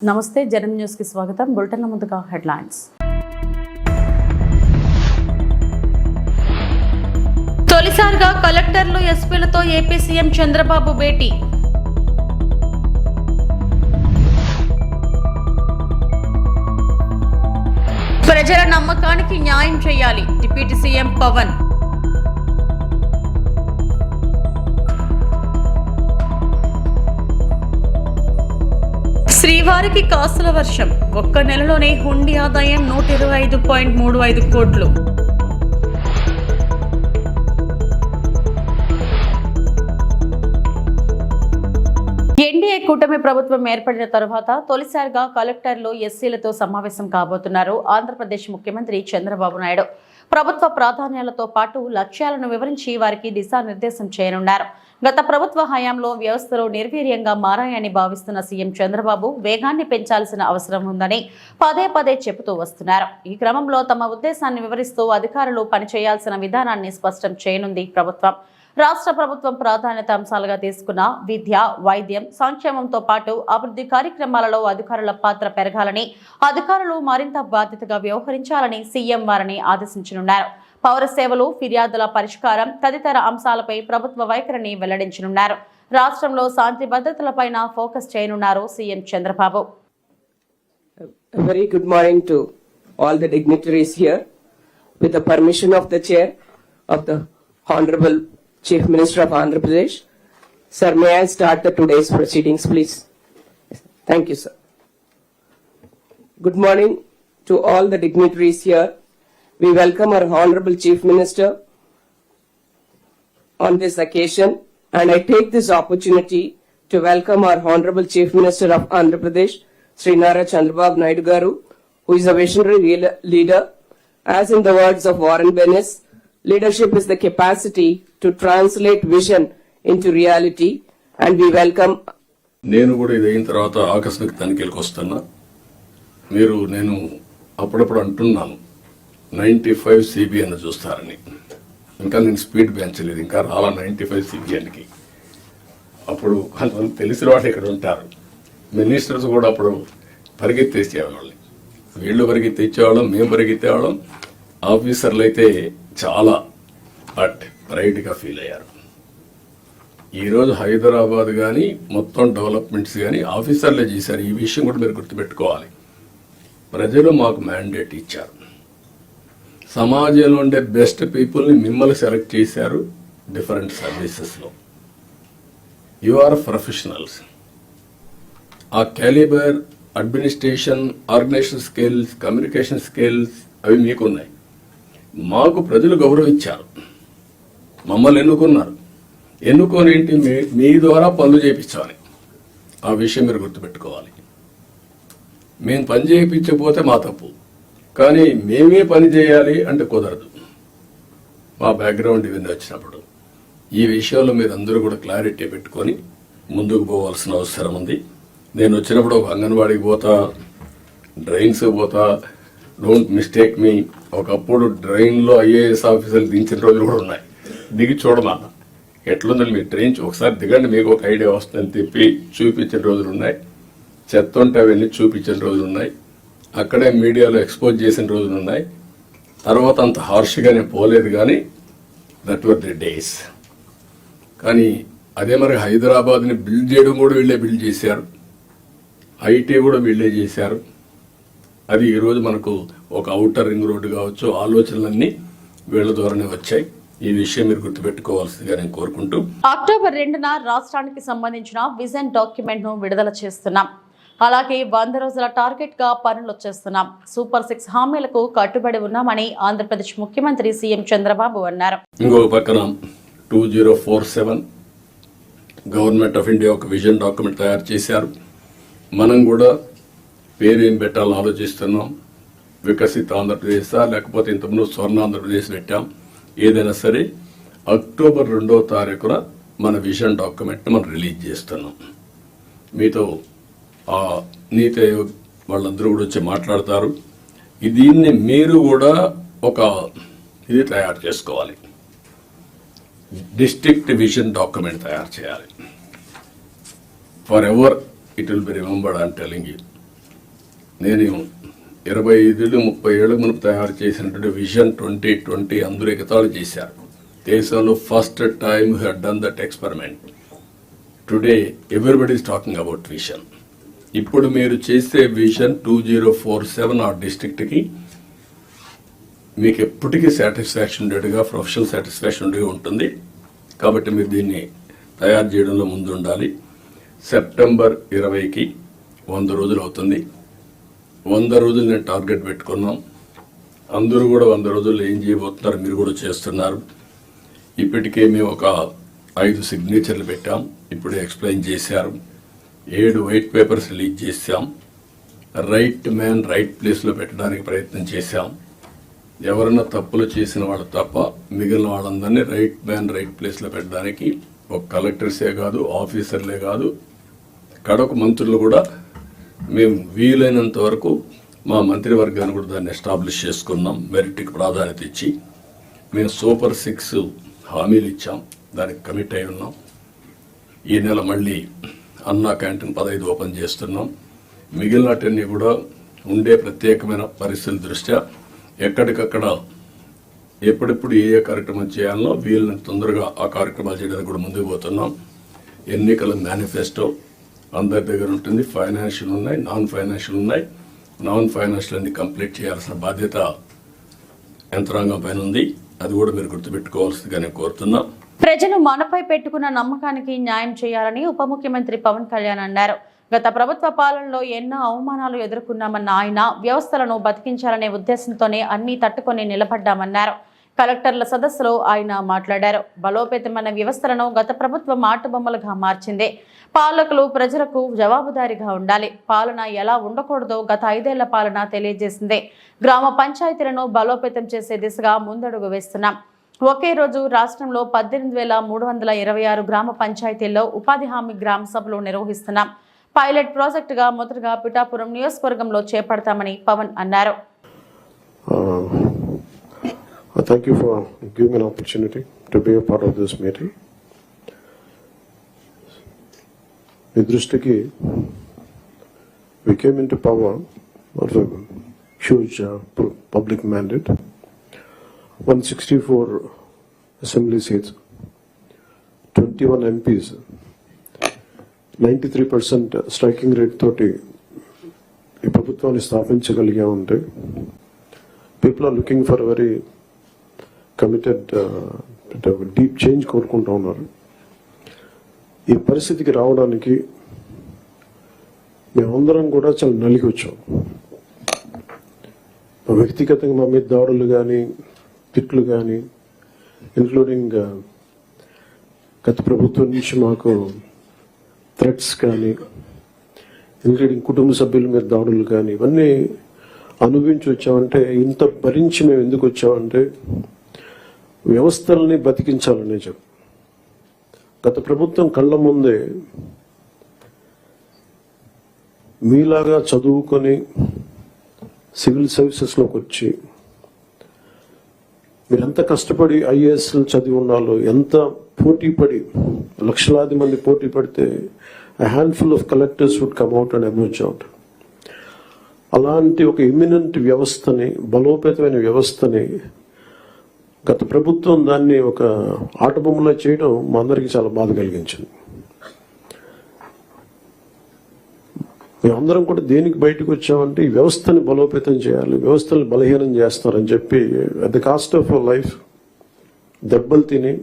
నమస్తే జనం న్యూస్ కి స్వాగతం. బులెటిన్ ముందుగా హెడ్లైన్స్. తొలిసారిగా కలెక్టర్లు ఎస్పీలతో ఏపీ సీఎం చంద్రబాబు భేటీ. ప్రజల నమ్మకానికి న్యాయం చేయాలి డిప్యూటీ సీఎం పవన్. శ్రీవారికి కాసుల వర్షం. ఒక్క నెలలోనే హుండీ ఆదాయం 125.35 కోట్లు. ఎన్డీఏ కూటమి ప్రభుత్వం ఏర్పడిన తరువాత తొలిసారిగా కలెక్టర్లు ఎస్సీలతో సమావేశం కాబోతున్నారు ఆంధ్రప్రదేశ్ ముఖ్యమంత్రి చంద్రబాబు నాయుడు. ప్రభుత్వ ప్రాధాన్యాలతో పాటు లక్ష్యాలను వివరించి వారికి దిశానిర్దేశం చేయనున్నారు. గత ప్రభుత్వ హయాంలో వ్యవస్థలు నిర్వీర్యంగా మారాయని భావిస్తున్న సీఎం చంద్రబాబు వేగాన్ని పెంచాల్సిన అవసరం ఉందని పదే పదే చెబుతూ వస్తున్నారు. ఈ క్రమంలో తమ ఉద్దేశాన్ని వివరిస్తూ అధికారులు పనిచేయాల్సిన విధానాన్ని స్పష్టం చేయనుంది ప్రభుత్వం. రాష్ట్ర ప్రభుత్వం ప్రాధాన్యత అంశాలుగా తీసుకున్న విద్య, వైద్యం, సంక్షేమంతో పాటు అభివృద్ధి కార్యక్రమాలలో అధికారుల పాత్ర పెరగాలని, అధికారులు మరింత బాధ్యతగా వ్యవహరించాలని సీఎం వారిని ఆదేశించనున్నారు. పౌర సేవలు, ఫిర్యాదుల పరిష్కారం తదితర అంశాలపై ప్రభుత్వ వైఖరిని వెల్లడించనున్నారు. రాష్ట్రంలో శాంతి భద్రతలపైన ఫోకస్ చేయనున్నారు CM Chandrababu. Very good morning to all the dignitaries here. With the permission of the chair of the Honorable Chief Minister of Andhra Pradesh, sir, may I start the today's proceedings, please? Thank you, sir. Good morning to all the dignitaries here. We welcome our Honorable Chief Minister on this occasion, and I take this opportunity to welcome our Honorable Chief Minister of Andhra Pradesh, Sri Nara Chandrababu Naidu Garu, who is a visionary leader. As in the words of Warren Bennis, leadership is the capacity to translate vision into reality, and we welcome. నేను కూడా ఇది అయిన తర్వాత ఆకస్మిక తనిఖీలకు వస్తున్నా. నేను అప్పుడప్పుడు అంటున్నాను 95 CBN చూస్తారని. ఇంకా నేను స్పీడ్ పెంచలేదు, ఇంకా రాలా 95 CBNకి. అప్పుడు కొంతమంది తెలిసిన వాళ్ళు ఇక్కడ ఉంటారు. మినిస్టర్స్ కూడా అప్పుడు పరిగెత్తేసేవాళ్ళని. వీళ్ళు పరిగెత్తిచ్చేవాళ్ళం, మేము పరిగెత్తేవాళ్ళం. ఆఫీసర్లు అయితే చాలా ప్రైడ్గా ఫీల్ అయ్యారు. ఈరోజు హైదరాబాద్ కానీ మొత్తం డెవలప్మెంట్స్ కానీ ఆఫీసర్లే చేశారు. ఈ విషయం కూడా మీరు గుర్తుపెట్టుకోవాలి. ప్రజలు మాకు మ్యాండేట్ ఇచ్చారు. సమాజంలో ఉండే బెస్ట్ పీపుల్ని మిమ్మల్ని సెలెక్ట్ చేశారు డిఫరెంట్ సర్వీసెస్లో. You are professionals. ఆ calibre, administration, organisation skills, communication skills అవి మీకున్నాయి. మాకు ప్రజలు గౌరవించారు, మమ్మల్ని ఎన్నుకున్నారు. ఎన్నుకొని ఏంటి, మీ ద్వారా పనులు చేయించాలి. ఆ విషయం మీరు గుర్తుపెట్టుకోవాలి. మేము పని చేయించకపోతే మా తప్పు, కానీ మేమే పని చేయాలి అంటే కుదరదు. మా బ్యాక్గ్రౌండ్ ఇవన్నీ వచ్చినప్పుడు ఈ విషయంలో మీరు అందరూ కూడా క్లారిటీ పెట్టుకొని ముందుకు పోవాల్సిన అవసరం ఉంది. నేను వచ్చినప్పుడు ఒక అంగన్వాడికి పోతా, డ్రైన్స్ పోతా. డోంట్ మిస్టేక్ మీ. ఒకప్పుడు డ్రైన్లో IAS ఆఫీసర్లు దించిన రోజులు కూడా ఉన్నాయి. దిగి చూడమా ఎట్లుందని మీ ట్రైన్ ఒకసారి దిగండి, మీకు ఒక ఐడియా వస్తుందని చెప్పి చూపించిన రోజులు ఉన్నాయి. చెత్త ఉంటే అవన్నీ చూపించిన రోజులు ఉన్నాయి. అక్కడే మీడియాలో ఎక్స్పోజ్ చేసిన రోజులు ఉన్నాయి. తర్వాత అంత హార్ష్గానే పోలేదు, కానీ దట్ వర్ ది డేస్. కానీ అదే మరి హైదరాబాద్ని బిల్డ్ చేయడం కూడా వీళ్ళే బిల్డ్ చేశారు. ఐటీ కూడా వీళ్ళే చేశారు. అది ఈరోజు మనకు ఒక ఔటర్ రింగ్ రోడ్డు కావచ్చు, ఆలోచనలన్నీ వీళ్ళ ద్వారానే వచ్చాయి. ఈ విషయం మీరు గుర్తుపెట్టుకోవాల్సిందిగా నేను కోరుకుంటూ, అక్టోబర్ 2న రాష్ట్రానికి సంబంధించిన విజన్ డాక్యుమెంట్ ను విడుదల చేస్తున్నాం. అలాగే 100 రోజుల టార్గెట్ గా పనులు చేస్తున్నాం. సూపర్ 6 హామీలకు కట్టుబడి ఉన్నామని ఆంధ్రప్రదేశ్ ముఖ్యమంత్రి సీఎం చంద్రబాబు అన్నారు. ఇంకొక పక్కన 2047 గవర్నమెంట్ ఆఫ్ ఇండియా ఒక విజన్ డాక్యుమెంట్ తయారు చేశారు. మనం కూడా పేరేం పెట్టాలని ఆలోచిస్తున్నాం. వికసిత ఆంధ్రప్రదేశ్ లేకపోతే ఇంతకుముందు స్వర్ణ ఆంధ్రప్రదేశ్ పెట్టాం. ఏదైనా సరే అక్టోబర్ 2వ తారీఖున మన విజన్ డాక్యుమెంట్ మనం రిలీజ్ చేస్తున్నాం. మీతో ఆ నీతి ఆయోగ్ వాళ్ళందరూ కూడా వచ్చి మాట్లాడతారు. దీన్ని మీరు కూడా ఒక ఇది తయారు చేసుకోవాలి. డిస్ట్రిక్ట్ విజన్ డాక్యుమెంట్ తయారు చేయాలి. For ever it will be remembered. I'm telling you. నేను 25-30 ఏళ్ల మునుపు తయారు చేసినటువంటి విజన్ 2020 అందరూ ఎగతాళి చేశారు. దేశంలో first time had done that experiment. Today everybody is talking about vision. ఇప్పుడు మీరు చేసే విజన్ 2047 ఆ డిస్ట్రిక్ట్కి మీకు ఎప్పటికీ సాటిస్ఫాక్షన్ ఉండేట్టుగా, ప్రొఫెషనల్ సాటిస్ఫాక్షన్ ఉండేగా ఉంటుంది. కాబట్టి మీరు దీన్ని తయారు చేయడంలో ముందు ఉండాలి. సెప్టెంబర్ 20కి 100 రోజులు అవుతుంది. 100 రోజులు నేను టార్గెట్ పెట్టుకున్నాం. అందరూ కూడా 100 రోజుల్లో ఏం చేయబోతున్నారు మీరు కూడా చేస్తున్నారు. ఇప్పటికే మేము ఒక 5 సిగ్నేచర్లు పెట్టాం. ఇప్పుడే ఎక్స్ప్లెయిన్ చేశారు. 7 వైట్ పేపర్స్ రిలీజ్ చేశాం. రైట్ మ్యాన్ రైట్ ప్లేస్లో పెట్టడానికి ప్రయత్నం చేశాం. ఎవరన్నా తప్పులు చేసిన వాళ్ళు తప్ప మిగిలిన వాళ్ళందరినీ రైట్ మ్యాన్ రైట్ ప్లేస్లో పెట్టడానికి ఒక కలెక్టర్సే కాదు, ఆఫీసర్లే కాదు, కడకు మంత్రులు కూడా మేము వీలైనంత వరకు మా మంత్రివర్గాన్ని కూడా దాన్ని ఎస్టాబ్లిష్ చేసుకున్నాం. మెరిట్కి ప్రాధాన్యత ఇచ్చి మేము సూపర్ 6 హామీలు ఇచ్చాం. దానికి కమిట్ అయి ఉన్నాం. ఈ నెల మళ్ళీ అన్నా క్యాంటీన్ 15 ఓపెన్ చేస్తున్నాం. మిగిలినటన్నీ కూడా ఉండే ప్రత్యేకమైన పరిస్థితుల దృష్ట్యా ఎక్కడికక్కడ ఎప్పుడెప్పుడు ఏ కార్యక్రమం చేయాలనో వీళ్ళని తొందరగా ఆ కార్యక్రమాలు చేయడానికి కూడా ముందుకు పోతున్నాం. ఎన్నికల మేనిఫెస్టో అందరి దగ్గర ఉంటుంది. ఫైనాన్షియల్ ఉన్నాయి, నాన్ ఫైనాన్షియల్ ఉన్నాయి. నాన్ ఫైనాన్షియల్ అన్ని కంప్లీట్ చేయాల్సిన బాధ్యత యంత్రాంగం పైన ఉంది. అది కూడా మీరు గుర్తుపెట్టుకోవాల్సిందిగా నేను కోరుతున్నా. ప్రజలు మనపై పెట్టుకున్న నమ్మకానికి న్యాయం చేయాలని ఉప ముఖ్యమంత్రి పవన్ కళ్యాణ్ అన్నారు. గత ప్రభుత్వ పాలనలో ఎన్నో అవమానాలు ఎదుర్కొన్నామన్న ఆయన వ్యవస్థలను బతికించాలనే ఉద్దేశంతోనే అన్ని తట్టుకొని నిలబడ్డామన్నారు. కలెక్టర్ల సదస్సులో ఆయన మాట్లాడారు. బలోపేతమైన వ్యవస్థలను గత ప్రభుత్వం ఆటబొమ్మలుగా మార్చింది. పాలకులు ప్రజలకు జవాబుదారీగా ఉండాలి. పాలన ఎలా ఉండకూడదో గత 5 ఏళ్ల పాలన తెలియజేసింది. గ్రామ పంచాయతీలను బలోపేతం చేసే దిశగా ముందడుగు వేస్తున్నాం. ఒకే రోజు రాష్ట్రంలో 18,326 గ్రామ పంచాయతీల్లో ఉపాధి హామీ గ్రామ సభలు నిర్వహిస్తున్నాం. పైలట్ ప్రాజెక్టుగా మొదటగా పిఠాపురం నియోజకవర్గంలో చేపడతామని పవన్ అన్నారు. Thank you for giving an opportunity to be a part of this meeting. మీ దృష్టికి we came into power of a huge public mandate, 164 assembly seats, 21 MPs, 93% striking rate తోటి ఈ ప్రభుత్వాన్ని స్థాపించగలిగా ఉంటే people are looking for very committed deep change కోరుకుంటా ఉన్నారు. ఈ పరిస్థితికి రావడానికి మేమందరం కూడా చాలా నలిగి వచ్చాం. వ్యక్తిగతంగా మా మీద దాడులు కానీ, తిట్లు కానీ, ఇంక్లూడింగ్ గత ప్రభుత్వం నుంచి మాకు థ్రెట్స్ కానీ, ఇంక్లూడింగ్ కుటుంబ సభ్యుల మీద దాడులు కానీ, ఇవన్నీ అనుభవించి వచ్చామంటే, ఇంత భరించి మేము ఎందుకు వచ్చామంటే వ్యవస్థల్ని బతికించాలనే చెప్పు. గత ప్రభుత్వం కళ్ళ ముందే మీలాగా చదువుకొని సివిల్ సర్వీసెస్లోకి వచ్చి మీరెంత కష్టపడి ఐఏఎస్లు చదివి ఉన్నాలో, ఎంత పోటీ పడి లక్షలాది మంది పోటీ పడితే a handful of collectors would come out and emerge out. అలాంటి ఒక ఇమినెంట్ వ్యవస్థని, బలోపేతమైన వ్యవస్థని గత ప్రభుత్వం దాన్ని ఒక ఆటబొమ్మలా చేయడం మా అందరికీ చాలా బాధ కలిగించింది. మేమందరం కూడా దేనికి బయటకు వచ్చామంటే ఈ వ్యవస్థని బలోపేతం చేయాలి, వ్యవస్థని బలహీనం చేస్తారని చెప్పి at the cost of life దెబ్బలు తిని,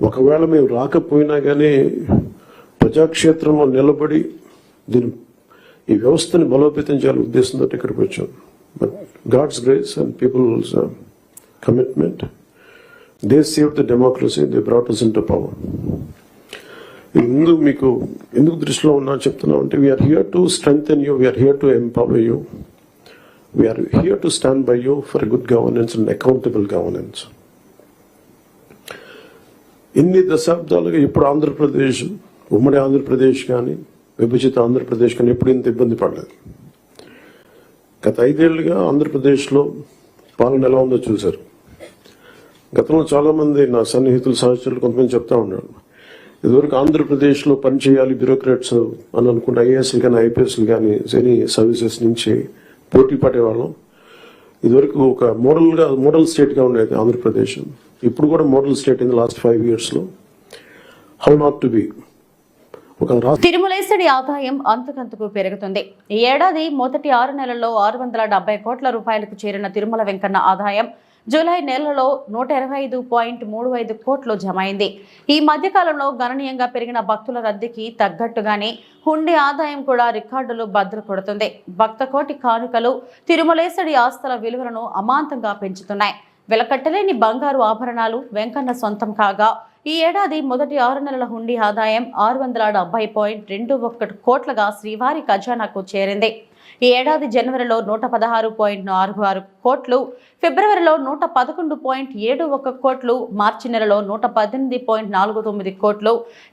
ఒకవేళ మేము రాకపోయినా కానీ ప్రజాక్షేత్రంలో నిలబడి ఈ వ్యవస్థని బలోపేతం చేయాలని ఉద్దేశంతో ఇక్కడికి వచ్చాం. But God's grace and people's commitment, they save the democracy, they brought us into power. ముందు మీకు ఎందుకు దృష్టిలో ఉన్నా చెప్తున్నాం అంటే, we are here to strengthen you, we are here to empower you, we are here to stand by you for good governance and accountable governance. ఇన్ని దశాబ్దాలుగా ఇప్పుడు ఆంధ్రప్రదేశ్, ఉమ్మడి ఆంధ్రప్రదేశ్ కానీ, విభజిత ఆంధ్రప్రదేశ్ కానీ ఎప్పుడు ఇంత ఇబ్బంది పడలేదు. గత 5 ఏళ్లుగా ఆంధ్రప్రదేశ్లో పాలన ఎలా ఉందో చూశారు. గతంలో చాలా మంది నా సన్నిహితులు, సహచరులు కొంతమంది చెప్తా ఉన్నారు, ఇదివరకు ఆంధ్రప్రదేశ్లో పనిచేయాలి బ్యూరోక్రాట్స్ అని అనుకుంటే ఐఏఎస్లు కానీ ఐపీఎస్లు కానీ ఎనీ సర్వీసెస్ నుంచి పోటీ పడేవాళ్ళం. ఇదివరకు ఒక మోడల్ స్టేట్గా ఉండేది ఆంధ్రప్రదేశ్. ఇప్పుడు కూడా model state in the last 5 years లో. How not to be. తిరుమలేశుడి ఆదాయం అంతకంతకు పెరుగుతుంది. ఈ ఏడాది మొదటి 6 నెలల్లో 670 కోట్ల రూపాయలకు చేరిన తిరుమల వెంకన్న ఆదాయం జూలై నెలలో 125.35 కోట్లు జమైంది. ఈ మధ్యకాలంలో గణనీయంగా పెరిగిన భక్తుల రద్దీకి తగ్గట్టుగానే హుండీ ఆదాయం కూడా రికార్డులు బద్దలు కొడుతుంది. భక్త కోటి కానుకలు తిరుమలేశుడి ఆస్తుల విలువలను అమాంతంగా పెంచుతున్నాయి. వెలకట్టలేని బంగారు ఆభరణాలు వెంకన్న సొంతం కాగా ఈ ఏడాది మొదటి 6 నెలల హుండీ ఆదాయం 670.21 కోట్లుగా శ్రీవారి ఖజానాకు చేరింది. ఈ ఏడాది జనవరిలో 116.46 కోట్లు, ఫిబ్రవరిలో 111.71 కోట్లు, మార్చి నెలలో 118.49 కోట్లు,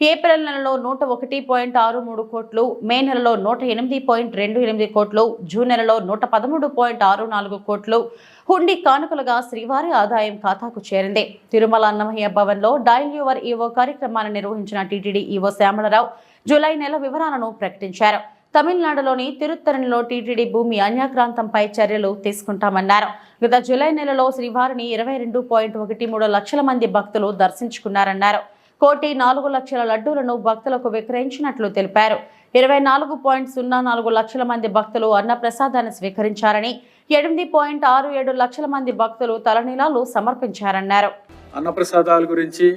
ఏప్రిల్ నెలలో 101.63 కోట్లు, మే నెలలో 108.28 కోట్లు, జూన్ నెలలో 113.64 కోట్లు హుండీ కానుకలుగా శ్రీవారి ఆదాయం ఖాతాకు చేరింది. తిరుమల అన్నమయ్య భవన్లో డైల్ యువర్ ఈవో కార్యక్రమాన్ని నిర్వహించిన టీటీడీ ఈవో శ్యామలరావు జూలై నెల వివరాలను ప్రకటించారు. తమిళనాడులోని తిరుత్తరణిలో టీటీడీ భూమి అన్యాక్రాంతంపై చర్యలు తీసుకుంటామన్నారు. గత జూలై నెలలో శ్రీవారిని 22.13 లక్షల మంది భక్తులు దర్శించుకున్నారన్నారు. 1,04,00,000 లడ్డూలను భక్తులకు విక్రయించినట్లు తెలిపారు. 24.04 లక్షల మంది భక్తులు అన్నప్రసాదాన్ని స్వీకరించారని, 8.67 లక్షల మంది భక్తులు తలనీలాలు సమర్పించారన్నారు. అన్నప్రసాదాల గురించి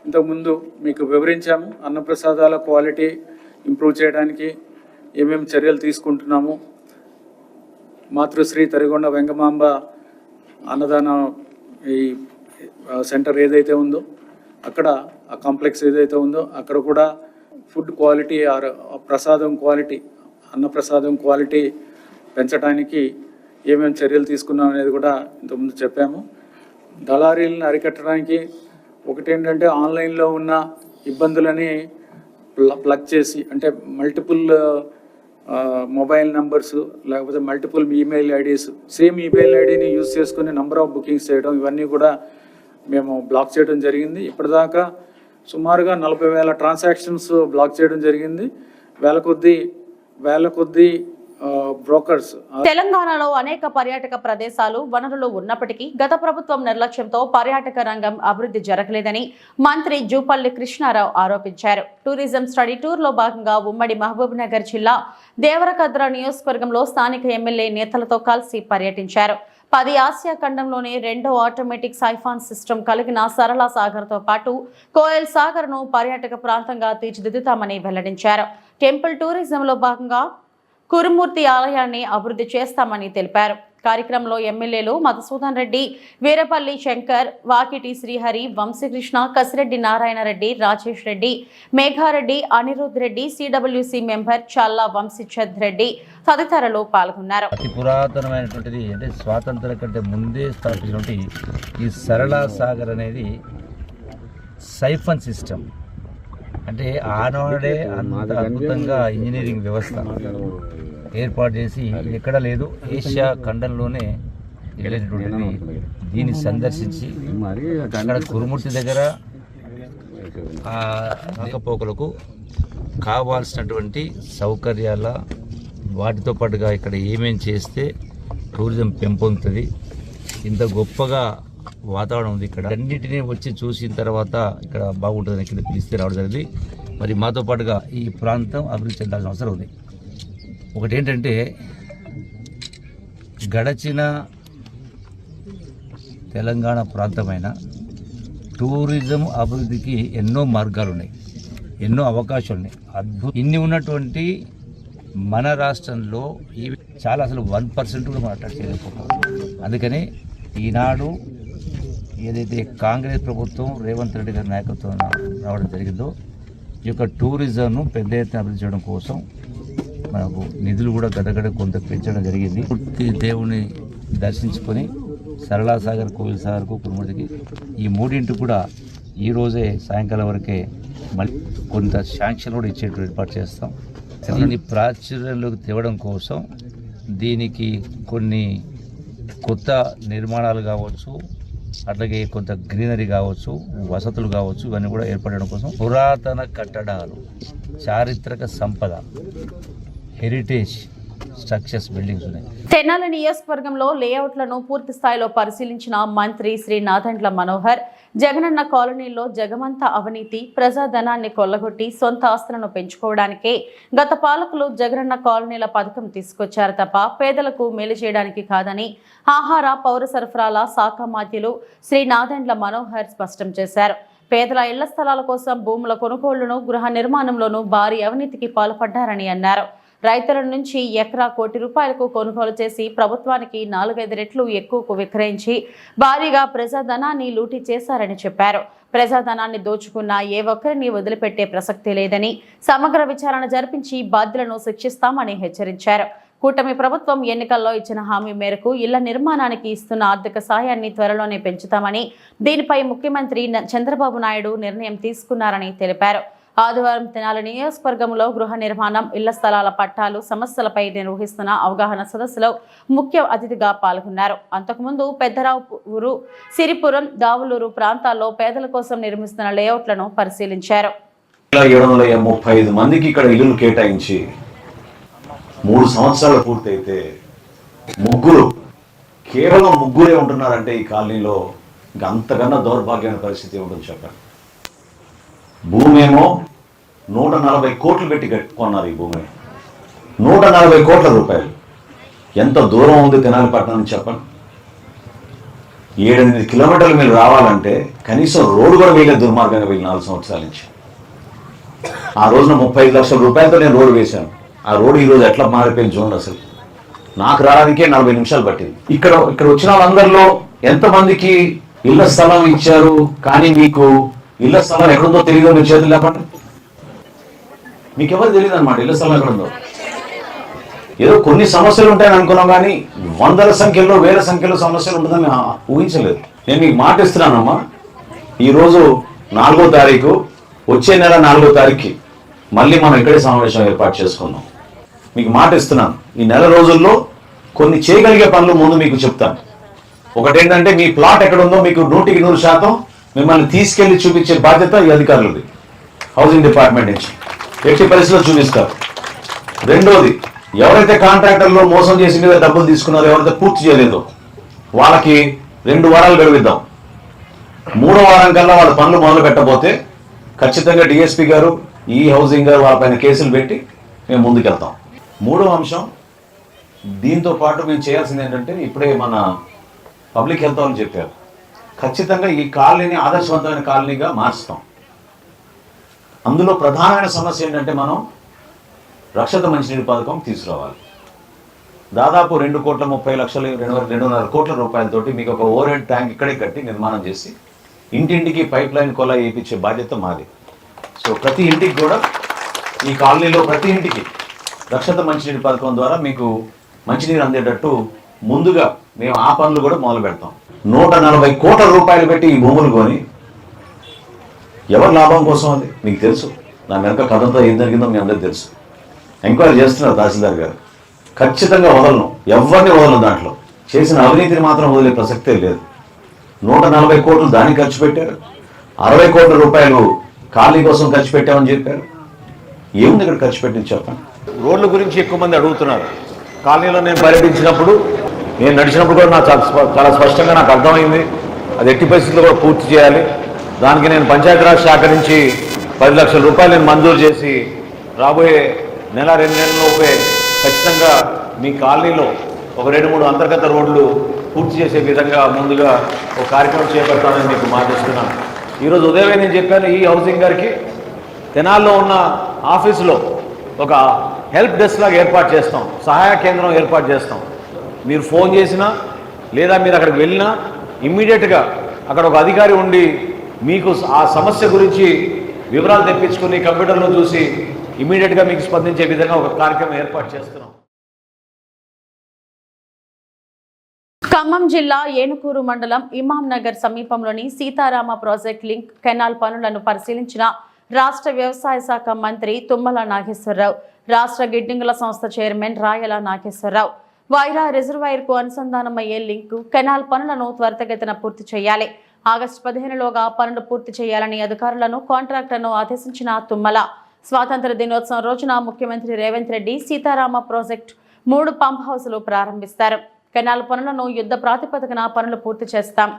ఇంతకుముందు మీకు వివరించాము. అన్నప్రసాదాల క్వాలిటీ ఇంప్రూవ్ చేయడానికి ఏమేమి చర్యలు తీసుకుంటున్నాము. మాతృశ్రీ తరిగొండ వెంగమాంబ అన్నదాన ఈ సెంటర్ ఏదైతే ఉందో అక్కడ, ఆ కాంప్లెక్స్ ఏదైతే ఉందో అక్కడ కూడా ఫుడ్ క్వాలిటీ ప్రసాదం క్వాలిటీ, అన్నప్రసాదం క్వాలిటీ పెంచడానికి ఏమేమి చర్యలు తీసుకున్నాం అనేది కూడా ఇంతకుముందు చెప్పాము. దళారీలను అరికట్టడానికి ఒకటేంటంటే ఆన్లైన్లో ఉన్న ఇబ్బందులని ప్లగ్ చేసి, అంటే మల్టిపుల్ మొబైల్ నంబర్స్ లేకపోతే multiple email IDs, same email ఐడిని యూజ్ చేసుకుని నెంబర్ ఆఫ్ బుకింగ్స్ చేయడం, ఇవన్నీ కూడా మేము బ్లాక్ చేయడం జరిగింది. ఇప్పటిదాకా సుమారుగా 40,000 ట్రాన్సాక్షన్స్ బ్లాక్ చేయడం జరిగింది. వేల కొద్దీ బ్రోకర్స్. తెలంగాణలో అనేక పర్యాటక ప్రదేశాలు, వనరులు ఉన్నప్పటికీ గత ప్రభుత్వం నిర్లక్ష్యంతో పర్యాటక రంగం అభివృద్ధి జరగలేదని మంత్రి జూపల్లి కృష్ణారావు ఆరోపించారు. టూరిజం స్టడీ టూర్ లో భాగంగా ఉమ్మడి మహబూబ్ నగర్ జిల్లా దేవరకద్ర నియోజకవర్గంలో స్థానిక ఎమ్మెల్యే నేతలతో కలిసి పర్యటించారు. 10 ఆసియా ఖండంలోనే 2వ ఆటోమేటిక్ సైఫాన్ సిస్టమ్ కలిగిన సరళ సాగర్తో పాటు కోయల్ సాగర్ను పర్యాటక ప్రాంతంగా తీర్చిదిద్దుతామని వెల్లడించారు. టెంపుల్ టూరిజంలో భాగంగా కురుమూర్తి ఆలయాన్ని అభివృద్ధి చేస్తామని తెలిపారు. కార్యక్రమంలో ఎమ్మెల్యేలు మధుసూదన్ రెడ్డి, వీరపల్లి శంకర్, వాకిటి శ్రీహరి, వంశీకృష్ణ, కసిరెడ్డి నారాయణరెడ్డి, రాజేష్ రెడ్డి, మేఘారెడ్డి, అనిరుద్ రెడ్డి, సిడబ్ల్యూసి మెంబర్ చల్లా వంశీచంద్ రెడ్డి తదితరులు పాల్గొన్నారు. అతి పురాతనమైనటువంటిది, అంటే స్వాతంత్రం కంటే ముందే స్థాపించినటువంటి ఈ సరళ సాగర్ అనేది సైఫన్ సిస్టమ్. అంటే ఆనాడే అంత అద్భుతంగా ఇంజనీరింగ్ వ్యవస్థ ఏర్పాటు చేసి ఎక్కడ లేదు, ఏషియా ఖండంలోనే వెళ్ళేటటువంటిది. దీన్ని సందర్శించి అక్కడ కురుమూర్తి దగ్గర రాకపోకలకు కావాల్సినటువంటి సౌకర్యాల వాటితో పాటుగా ఇక్కడ ఏమేం చేస్తే టూరిజం పెంపొందుతుంది, ఇంత గొప్పగా వాతావరణం ఉంది ఇక్కడ, అన్నిటినీ వచ్చి చూసిన తర్వాత ఇక్కడ బాగుంటుందని ఇక్కడ పిలిస్తే రావడం జరిగింది. మరి మాతో పాటుగా ఈ ప్రాంతం అభివృద్ధి చెందాల్సిన అవసరం ఉంది. ఒకటేంటంటే గడచిన తెలంగాణ ప్రాంతమైన టూరిజం అభివృద్ధికి ఎన్నో మార్గాలు ఉన్నాయి, ఎన్నో అవకాశాలు ఉన్నాయి. ఇన్ని ఉన్నటువంటి మన రాష్ట్రంలో ఇవి చాలా, అసలు 1% కూడా మనం అట్రాక్ట్ చేయలేకపోతాం. అందుకని ఈనాడు ఏదైతే కాంగ్రెస్ ప్రభుత్వం రేవంత్ రెడ్డి గారి నాయకత్వం రావడం జరిగిందో ఈ యొక్క టూరిజంను పెద్ద ఎత్తున అభివృద్ధి చేయడం కోసం మనకు నిధులు కూడా గడగడ కొంత పెంచడం జరిగింది. పూర్తి దేవుని దర్శించుకొని సరళా సాగర్, కోయిల్ సాగర్కు, కురుమూర్తికి ఈ మూడింటి కూడా ఈరోజే సాయంకాలం వరకే మళ్ళీ కొంత శాంక్షన్ కూడా ఇచ్చేట్టు ఏర్పాటు చేస్తాం. దీన్ని ప్రాచుర్యంలోకి తేవడం కోసం దీనికి కొన్ని కొత్త నిర్మాణాలు కావచ్చు, అట్లాగే కొంత గ్రీనరీ కావచ్చు, వసతులు కావచ్చు, ఇవన్నీ కూడా ఏర్పడడం కోసం పురాతన కట్టడాలు, చారిత్రక సంపద, హెరిటేజ్ స్ట్రక్చర్స్, బిల్డింగ్స్ ఉన్నాయి. తెనాలి నియోజకవర్గంలో లేఅవుట్లను పూర్తి స్థాయిలో పరిశీలించిన మంత్రి శ్రీ నాదెండ్ల మనోహర్, జగనన్న కాలనీలో జగమంత అవినీతి, ప్రజాధనాన్ని కొల్లగొట్టి సొంత ఆస్తులను పెంచుకోవడానికే గత పాలకులు జగనన్న కాలనీల పథకం తీసుకొచ్చారు తప్ప పేదలకు మేలు చేయడానికి కాదని ఆహార పౌర సరఫరాల శాఖ మంత్రులు శ్రీ నాదెండ్ల మనోహర్ స్పష్టం చేశారు. పేదల ఇళ్ల స్థలాల కోసం భూముల కొనుగోళ్లను, గృహ నిర్మాణంలోనూ భారీ అవినీతికి పాల్పడ్డారని అన్నారు. రైతుల నుంచి ఎకరా ₹1,00,00,000 కొనుగోలు చేసి ప్రభుత్వానికి 4-5 రెట్లు ఎక్కువకు విక్రయించి భారీగా ప్రజాధనాన్ని లూటీ చేశారని చెప్పారు. ప్రజాధనాన్ని దోచుకున్న ఏ ఒక్కరిని వదిలిపెట్టే ప్రసక్తి లేదని, సమగ్ర విచారణ జరిపించి బాధ్యులను శిక్షిస్తామని హెచ్చరించారు. కూటమి ప్రభుత్వం ఎన్నికల్లో ఇచ్చిన హామీ మేరకు ఇళ్ల నిర్మాణానికి ఇస్తున్న ఆర్థిక సాయాన్ని త్వరలోనే పెంచుతామని, దీనిపై ముఖ్యమంత్రి చంద్రబాబు నాయుడు నిర్ణయం తీసుకున్నారని తెలిపారు. ఆదివారం తెనాలి నియోజకవర్గంలో గృహ నిర్మాణం, ఇళ్ల స్థలాల పట్టాలు సమస్యలపై నిర్వహిస్తున్న అవగాహన సదస్సులో ముఖ్య అతిథిగా పాల్గొన్నారు. అంతకుముందు పెద్దరావుపూరు, సిరిపురం, దావులూరు ప్రాంతాల్లో పేదల కోసం నిర్మిస్తున్న లేఅవుట్లను పరిశీలించారు. 735 మందికి ఇక్కడ ఇల్లులు కేటాయించి 3 సంవత్సరాలు పూర్తయితే కేవలం ముగ్గురే ఉంటున్నారంటే ఈ కాలనీలో ఇంకా అంతకన్నా దౌర్భాగ్యమైన పరిస్థితి ఉంటుంది చెప్పండి. భూమి ఏమో 140 కోట్లు పెట్టి కొన్నారు. ఈ భూమిని 140 కోట్ల రూపాయలు. ఎంత దూరం ఉంది తెనాలి పట్టణం నుంచి చెప్పండి. 7-8 కిలోమీటర్లు మీరు రావాలంటే కనీసం రోడ్డు కూడా వేయలేదు దుర్మార్గంగా వెళ్ళి 4 సంవత్సరాల నుంచి. ఆ రోజున 35 లక్షల రూపాయలతో నేను రోడ్డు వేశాను. ఆ రోడ్డు ఈరోజు ఎట్లా మారిపోయింది చూడండి. అసలు నాకు రావడానికే 40 నిమిషాలు పట్టింది. ఇక్కడ వచ్చిన వాళ్ళందరిలో ఎంతమందికి ఇళ్ల స్థలం ఇచ్చారు, కానీ మీకు ఇళ్ల స్థలం ఎక్కడుందో తెలియదో మీరు చేతులు లేపండి. మీకు ఎవరు తెలియదు అనమాట ఇళ్ల స్థలం ఎక్కడుందో. ఏదో కొన్ని సమస్యలు ఉంటాయని అనుకున్నాం, కానీ వందల సంఖ్యలో, వేల సంఖ్యలో సమస్యలు ఉంటుందని ఊహించలేదు. నేను మీకు మాట ఇస్తున్నానమ్మా, ఈరోజు 4వ తారీఖు, వచ్చే నెల 4వ తారీఖుకి మళ్ళీ మనం ఇక్కడే సమావేశం ఏర్పాటు చేసుకున్నాం. మీకు మాట ఇస్తున్నాను, ఈ నెల రోజుల్లో కొన్ని చేయగలిగే పనులు ముందు మీకు చెప్తాను. ఒకటేంటంటే మీ ప్లాట్ ఎక్కడుందో మీకు 100% మిమ్మల్ని తీసుకెళ్లి చూపించే బాధ్యత ఈ అధికారులది, హౌసింగ్ డిపార్ట్మెంట్ నుంచి ఎట్టి పరిస్థితుల్లో చూపిస్తారు. రెండోది, ఎవరైతే కాంట్రాక్టర్లో మోసం చేసి మీద డబ్బులు తీసుకున్నారో, ఎవరైతే పూర్తి చేయలేదో వాళ్ళకి 2 వారాలు గడువిద్దాం. 3వ వారం కల్లా వాళ్ళ పనులు మొదలు పెట్టబోతే ఖచ్చితంగా డిఎస్పీ గారు, ఈ హౌసింగ్ గారు వాళ్ళపైన కేసులు పెట్టి మేము ముందుకెళ్తాం. 3వ అంశం, దీంతో పాటు మేము చేయాల్సింది ఏంటంటే, ఇప్పుడే మన పబ్లిక్ హెల్త్ వాళ్ళు చెప్పారు, ఖచ్చితంగా ఈ కాలనీని ఆదర్శవంతమైన కాలనీగా మార్చుతాం. అందులో ప్రధానమైన సమస్య ఏంటంటే, మనం రక్షిత మంచినీటి పథకం తీసుకురావాలి. దాదాపు 2,30,00,000 2.5 కోట్ల రూపాయలతోటి మీకు ఒక ఓవర్ హెడ్ ట్యాంక్ ఇక్కడే కట్టి నిర్మాణం చేసి ఇంటింటికి పైప్ లైన్ కొలా వేయించే బాధ్యత మాది. సో ప్రతి ఇంటికి కూడా, ఈ కాలనీలో ప్రతి ఇంటికి రక్షిత మంచినీటి పథకం ద్వారా మీకు మంచినీరు అందేటట్టు ముందుగా మేము ఆ పనులు కూడా మొదలు పెడతాం. 140 కోట్ల రూపాయలు పెట్టి ఈ భూములు కొని ఎవరి లాభం కోసం అది మీకు తెలుసు. దాని వెనక కథంతో ఏం జరిగిందో మీ అందరికీ తెలుసు. ఎంక్వైరీ చేస్తున్నారు తహసీల్దార్ గారు. ఖచ్చితంగా వదలను, ఎవరిని వదలను. దాంట్లో చేసిన అవినీతిని మాత్రం వదిలే ప్రసక్తే లేదు. 140 కోట్లు దానికి ఖర్చు పెట్టారు, 60 కోట్ల రూపాయలు ఖాళీ కోసం ఖర్చు పెట్టామని చెప్పారు. ఏముంది ఇక్కడ ఖర్చు పెట్టింది చెప్పండి. రోడ్ల గురించి ఎక్కువ మంది అడుగుతున్నారు. కాలనీలో నేను పర్యటించినప్పుడు, నేను నడిచినప్పుడు కూడా నాకు చాలా స్పష్టంగా నాకు అర్థమైంది, అది ఎట్టి పరిస్థితుల్లో కూడా పూర్తి చేయాలి. దానికి నేను పంచాయతీరాజ్ శాఖ నుంచి 10 లక్షల రూపాయలు నేను మంజూరు చేసి రాబోయే నెల 2 నెలల్లోపే ఖచ్చితంగా మీ కాలనీలో ఒక 2-3 అంతర్గత రోడ్లు పూర్తి చేసే విధంగా ముందుగా ఒక కార్యక్రమం చేపడతానని మీకు మాటిస్తున్నాను. ఈరోజు ఉదయమే నేను చెప్పాను, ఈ హౌసింగ్ గారికి తెనాల్లో ఉన్న ఆఫీసులో ఒక హెల్ప్ డెస్క్ లాగా ఏర్పాటు చేస్తాం, సహాయ కేంద్రం ఏర్పాటు చేస్తాం. మీరు ఫోన్ చేసినా లేదా మీరు అక్కడికి వెళ్ళినా ఇమ్మీడియట్గా అక్కడ ఒక అధికారి ఉండి మీకు ఆ సమస్య గురించి వివరాలు తెప్పించుకుని కంప్యూటర్లో చూసి ఇమ్మీడియట్గా మీకు స్పందించే విధంగా ఒక కార్యక్రమం ఏర్పాటు చేస్తున్నాం. ఖమ్మం జిల్లా ఏనుకూరు మండలం ఇమాం నగర్ సమీపంలోని సీతారామ ప్రాజెక్ట్ లింక్ కెనాల్ పనులను పరిశీలించిన రాష్ట్ర వ్యవసాయ శాఖ మంత్రి తుమ్మల నాగేశ్వరరావు, రాష్ట్ర గిడ్డింగుల సంస్థ చైర్మన్ రాయల నాగేశ్వరరావు, వైరా రిజర్వాయర్ కు అనుసంధానమయ్యే లింకు కెనాల్ పనులను త్వరితగతిన పూర్తి చేయాలి. ఆగస్టు 15లోగా పనులు పూర్తి చేయాలని అధికారులను కాంట్రాక్టర్ను ఆదేశించిన తుమ్మల స్వాతంత్ర దినోత్సవం రోజున ముఖ్యమంత్రి రేవంత్ రెడ్డి సీతారామ ప్రాజెక్టు 3 పంప్ హౌసులు ప్రారంభిస్తారు. కెనాల్ పనులను యుద్ధ ప్రాతిపదికన పనులు పూర్తి చేస్తాం.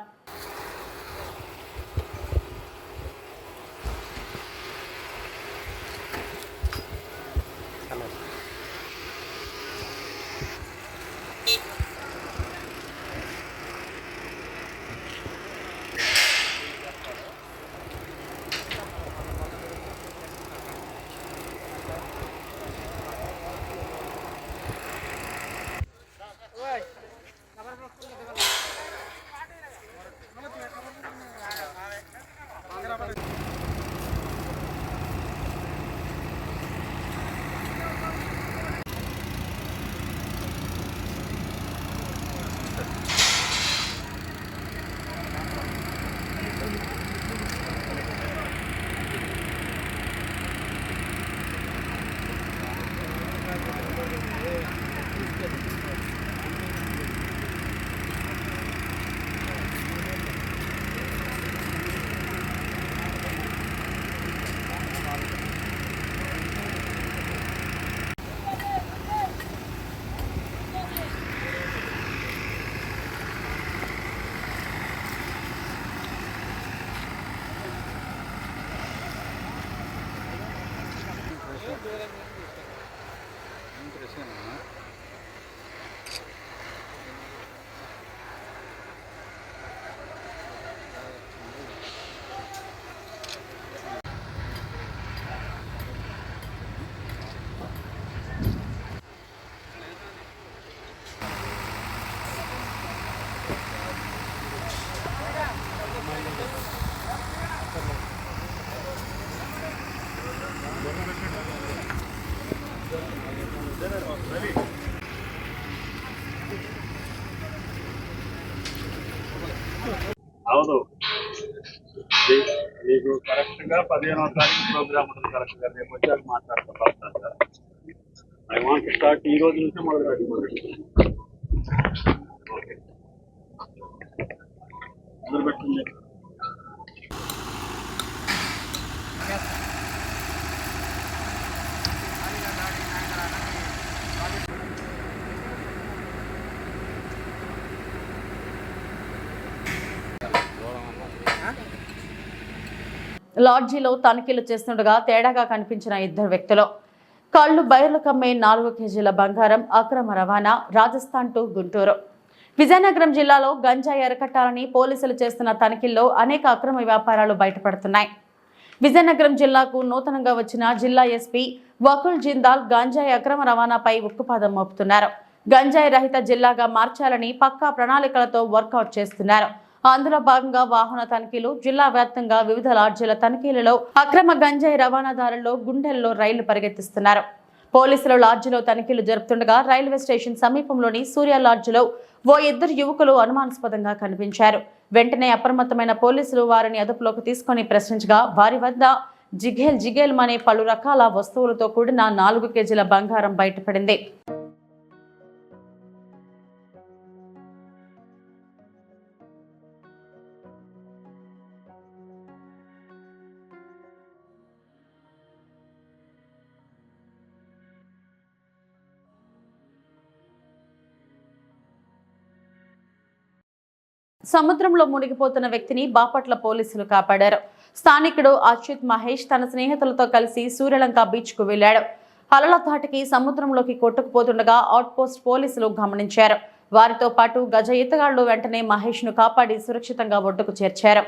అవును, మీకు కరెక్ట్గా 15వ తారీఖు ప్రోగ్రామ్ ఉంటుంది. కరెక్ట్గా రేపు వచ్చాక మాట్లాడతాం. ఐ వాంట్ స్టార్ట్ ఈ రోజు నుంచి మొదలు పెట్టుకోండి. ఓకే, మొదలు పెట్టండి. లాడ్జీలో తనిఖీలు చేస్తుండగా తేడాగా కనిపించిన 2 వ్యక్తులు. కళ్లు బయర్లు కమ్మే 4 కేజీల బంగారం అక్రమ రవాణా. రాజస్థాన్ టు గుంటూరు. విజయనగరం జిల్లాలో గంజాయి అరికట్టాలని పోలీసులు చేస్తున్న తనిఖీల్లో అనేక అక్రమ వ్యాపారాలు బయటపడుతున్నాయి. విజయనగరం జిల్లాకు నూతనంగా వచ్చిన జిల్లా ఎస్పీ వకుల్ జిందాల్ గంజాయి అక్రమ రవాణాపై ఉక్కుపాదం మోపుతున్నారు. గంజాయి రహిత జిల్లాగా మార్చాలని పక్కా ప్రణాళికలతో వర్కౌట్ చేస్తున్నారు. అందులో భాగంగా వాహన తనిఖీలు, జిల్లా వ్యాప్తంగా వివిధ లాడ్జీల తనిఖీలలో అక్రమ గంజాయి రవాణాదారుల్లో గుండెల్లో రైళ్లు పరిగెత్తిస్తున్నారు. పోలీసులు లాడ్జీలో తనిఖీలు జరుపుతుండగా రైల్వే స్టేషన్ సమీపంలోని సూర్య లాడ్జీలో ఓ 2 యువకులు అనుమానాస్పదంగా కనిపించారు. వెంటనే అప్రమత్తమైన పోలీసులు వారిని అదుపులోకి తీసుకుని ప్రశ్నించగా వారి వద్ద జిగేల్ అనే పలు రకాల వస్తువులతో కూడిన 4 కేజీల బంగారం బయటపడింది. సముద్రంలో మునిగిపోతున్న వ్యక్తిని బాపట్ల పోలీసులు కాపాడారు. స్థానికుడు అచ్యుత్ మహేష్ తన స్నేహితులతో కలిసి సూర్యలంక బీచ్ కు వెళ్లాడు. అలల ధాటికి సముద్రంలోకి కొట్టుకుపోతుండగా అవుట్ పోస్ట్ పోలీసులు గమనించారు. వారితో పాటు గజ ఈతగాళ్లు వెంటనే మహేష్ ను కాపాడి సురక్షితంగా ఒడ్డుకు చేర్చారు.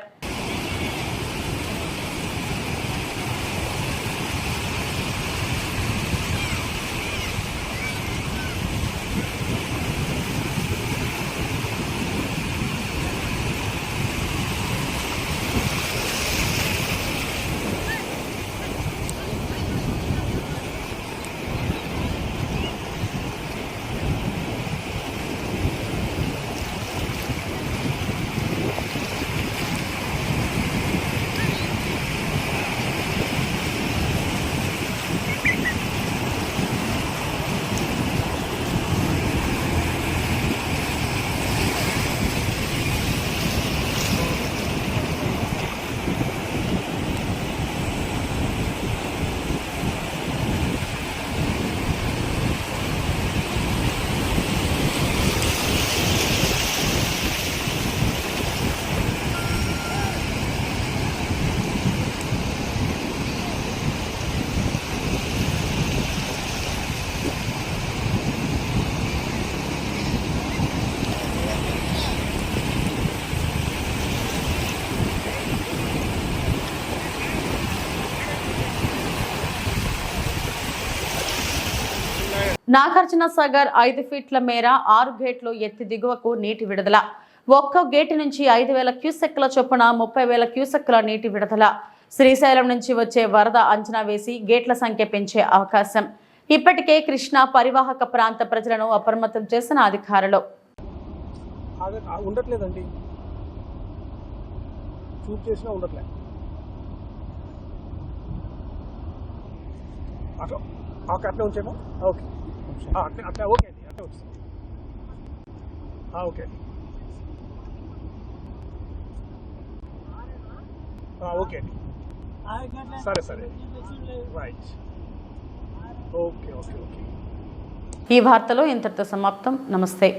నాగార్జున సాగర్ 5 ఫీట్ల మేర 6 గేట్లు ఎత్తి దిగువకు నీటి విడుదల. ఒక్కో గేటు నుంచి 5,000 క్యూసెక్కుల చొప్పున 30,000 క్యూసెక్కుల నీటి విడుదల. శ్రీశైలం నుంచి వచ్చే వరద అంచనా వేసి గేట్ల సంఖ్య పెంచే అవకాశం. ఇప్పటికే కృష్ణా పరివాహక ప్రాంత ప్రజలను అప్రమత్తం చేసిన అధికారులు. ఉండట్లేదండి, చూప్ చేసినా ఉండట్లేదు. అట్లా అట్లా ఉంచేమో. ఓకే అట్లా ఓకే అండి, అట్లా వచ్చింది. ఓకే అండి, ఓకే అండి, సరే సరే రైట్. Okay okay okay. ఈ వార్తలో ఇంతటితో సమాప్తం. నమస్తే.